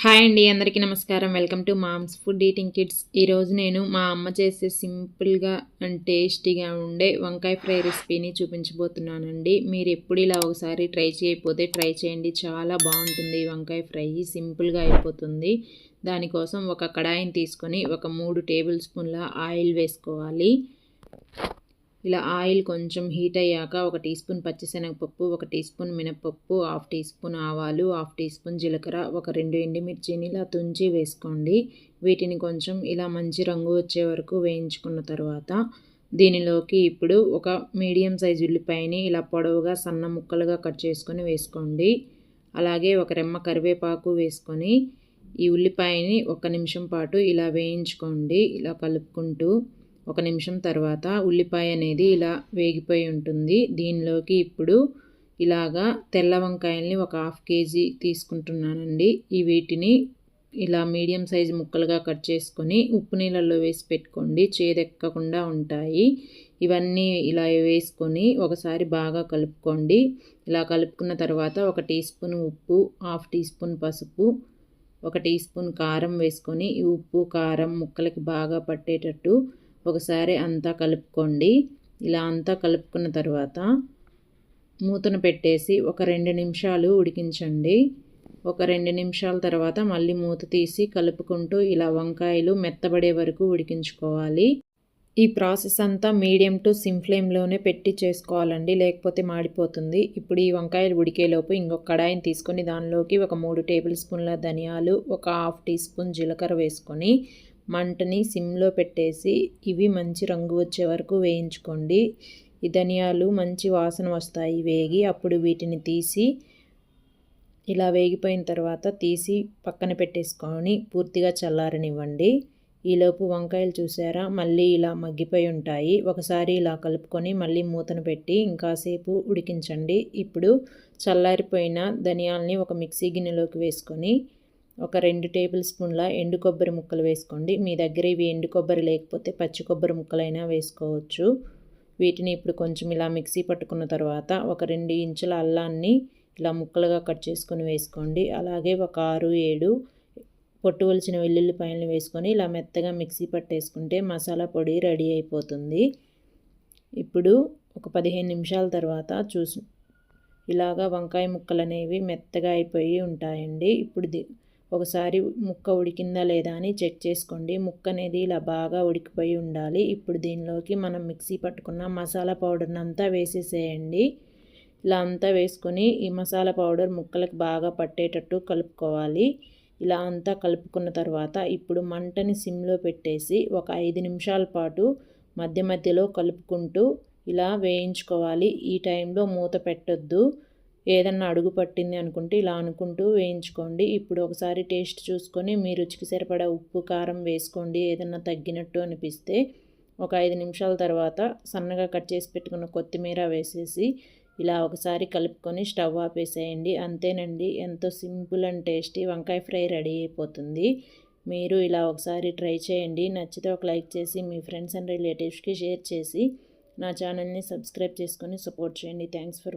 Hi అండి, అందరికీ నమస్కారం. Welcome to mom's food eating kids. ఈరోజు నేను మా అమ్మ చేసే సింపుల్గా అండ్ టేస్టీగా ఉండే వంకాయ ఫ్రై రెసిపీని చూపించబోతున్నానండి. మీరు ఎప్పుడు ఇలా ఒకసారి ట్రై చేయకపోతే ట్రై చేయండి. చాలా బాగుంటుంది. వంకాయ ఫ్రై సింపుల్గా అయిపోతుంది. దానికోసం ఒక కడాయిని తీసుకొని ఒక 3 టేబుల్ స్పూన్ల ఆయిల్ వేసుకోవాలి. ఇలా ఆయిల్ కొంచెం హీట్ అయ్యాక 1 టీ స్పూన్ పచ్చిశనగపప్పు, 1 టీ స్పూన్ మినపప్పు, 1/2 టీ స్పూన్ ఆవాలు, 1/2 టీ స్పూన్ జీలకర్ర, ఒక 2 ఎండుమిర్చిని ఇలా తుంచి వేసుకోండి. వీటిని కొంచెం ఇలా మంచి రంగు వచ్చే వరకు వేయించుకున్న తర్వాత దీనిలోకి ఇప్పుడు ఒక మీడియం సైజు ఉల్లిపాయని ఇలా పొడవుగా సన్న ముక్కలుగా కట్ చేసుకొని వేసుకోండి. అలాగే ఒక రెమ్మ కరివేపాకు వేసుకొని ఈ ఉల్లిపాయని 1 నిమిషం పాటు ఇలా వేయించుకోండి. ఇలా కలుపుకుంటూ 1 నిమిషం తర్వాత ఉల్లిపాయ అనేది ఇలా వేగిపోయి ఉంటుంది. దీనిలోకి ఇప్పుడు ఇలాగా తెల్ల వంకాయల్ని ఒక 1/2 కేజీ తీసుకుంటున్నానండి. వీటిని ఇలా మీడియం సైజు ముక్కలుగా కట్ చేసుకొని ఉప్పు నీళ్ళల్లో వేసి పెట్టుకోండి. చేదెక్కకుండా ఉంటాయి. ఇవన్నీ ఇలా వేసుకొని ఒకసారి బాగా కలుపుకోండి. ఇలా కలుపుకున్న తర్వాత 1 టీ స్పూన్ ఉప్పు, 1/2 టీ స్పూన్ పసుపు, 1 టీ స్పూన్ కారం వేసుకొని ఈ ఉప్పు కారం ముక్కలకి బాగా పట్టేటట్టు ఒకసారి అంతా కలుపుకోండి. ఇలా అంతా కలుపుకున్న తర్వాత మూతను పెట్టేసి ఒక 2 నిమిషాలు ఉడికించండి. ఒక 2 నిమిషాల తర్వాత మళ్ళీ మూత తీసి కలుపుకుంటూ ఇలా వంకాయలు మెత్తబడే వరకు ఉడికించుకోవాలి. ఈ ప్రాసెస్ అంతా మీడియం టు సిమ్ ఫ్లేమ్లోనే పెట్టి చేసుకోవాలండి, లేకపోతే మాడిపోతుంది. ఇప్పుడు ఈ వంకాయలు ఉడికేలోపు ఇంకొక కడాయిని తీసుకొని దానిలోకి ఒక 3 టేబుల్ స్పూన్ల ధనియాలు, ఒక 1/2 టీ స్పూన్ జీలకర్ర వేసుకొని మంటని సిమ్లో పెట్టేసి ఇవి మంచి రంగు వచ్చే వరకు వేయించుకోండి. ఈ ధనియాలు మంచి వాసన వస్తాయి వేగి. అప్పుడు వీటిని తీసి ఇలా వేగిపోయిన తర్వాత తీసి పక్కన పెట్టేసుకొని పూర్తిగా చల్లారనివ్వండి. ఈలోపు వంకాయలు చూసారా మళ్ళీ ఇలా మగ్గిపోయి ఉంటాయి. ఒకసారి ఇలా కలుపుకొని మళ్ళీ మూతను పెట్టి ఇంకాసేపు ఉడికించండి. ఇప్పుడు చల్లారిపోయిన ధనియాల్ని ఒక మిక్సీ గిన్నెలోకి వేసుకొని ఒక 2 టేబుల్ స్పూన్ల ఎండు కొబ్బరి ముక్కలు వేసుకోండి. మీ దగ్గర ఇవి ఎండు కొబ్బరి లేకపోతే పచ్చి కొబ్బరి ముక్కలైనా వేసుకోవచ్చు. వీటిని ఇప్పుడు కొంచెం ఇలా మిక్సీ పట్టుకున్న తర్వాత ఒక 2 ఇంచుల అల్లాన్ని ఇలా ముక్కలుగా కట్ చేసుకొని వేసుకోండి. అలాగే ఒక 6-7 పొట్టు ఒలిచిన వెల్లుల్లిపాయలను వేసుకొని ఇలా మెత్తగా మిక్సీ పట్టేసుకుంటే మసాలా పొడి రెడీ అయిపోతుంది. ఇప్పుడు ఒక 15 నిమిషాల తర్వాత ఇలాగా వంకాయ ముక్కలు అనేవి మెత్తగా అయిపోయి ఉంటాయండి. ఇప్పుడు ఒకసారి ముక్క ఉడికిందా లేదా అని చెక్ చేసుకోండి. ముక్క అనేది ఇలా బాగా ఉడికిపోయి ఉండాలి. ఇప్పుడు దీనిలోకి మనం మిక్సీ పట్టుకున్న మసాలా పౌడర్ని అంతా వేసేసేయండి. ఇలా అంతా వేసుకొని ఈ మసాలా పౌడర్ ముక్కలకు బాగా పట్టేటట్టు కలుపుకోవాలి. ఇలా అంతా కలుపుకున్న తర్వాత ఇప్పుడు మంటని సిమ్లో పెట్టేసి ఒక 5 నిమిషాల పాటు మధ్య మధ్యలో కలుపుకుంటూ ఇలా వేయించుకోవాలి. ఈ టైంలో మూత పెట్టొద్దు. ఏదన్నా అడుగు పట్టింది అనుకుంటే ఇలా అనుకుంటూ వేయించుకోండి. ఇప్పుడు ఒకసారి టేస్ట్ చూసుకొని మీ రుచికి సరిపడా ఉప్పు కారం వేసుకోండి. ఏదన్నా తగ్గినట్టు అనిపిస్తే ఒక 5 నిమిషాల తర్వాత సన్నగా కట్ చేసి పెట్టుకున్న కొత్తిమీర వేసేసి ఇలా ఒకసారి కలుపుకొని స్టవ్ ఆపేసేయండి. అంతేనండి, ఎంతో సింపుల్ అండ్ టేస్టీ వంకాయ ఫ్రై రెడీ అయిపోతుంది. మీరు ఇలా ఒకసారి ట్రై చేయండి. నచ్చితే ఒక లైక్ చేసి మీ ఫ్రెండ్స్ అండ్ రిలేటివ్స్కి షేర్ చేసి నా ఛానల్ని సబ్స్క్రైబ్ చేసుకొని సపోర్ట్ చేయండి. Thanks for watching.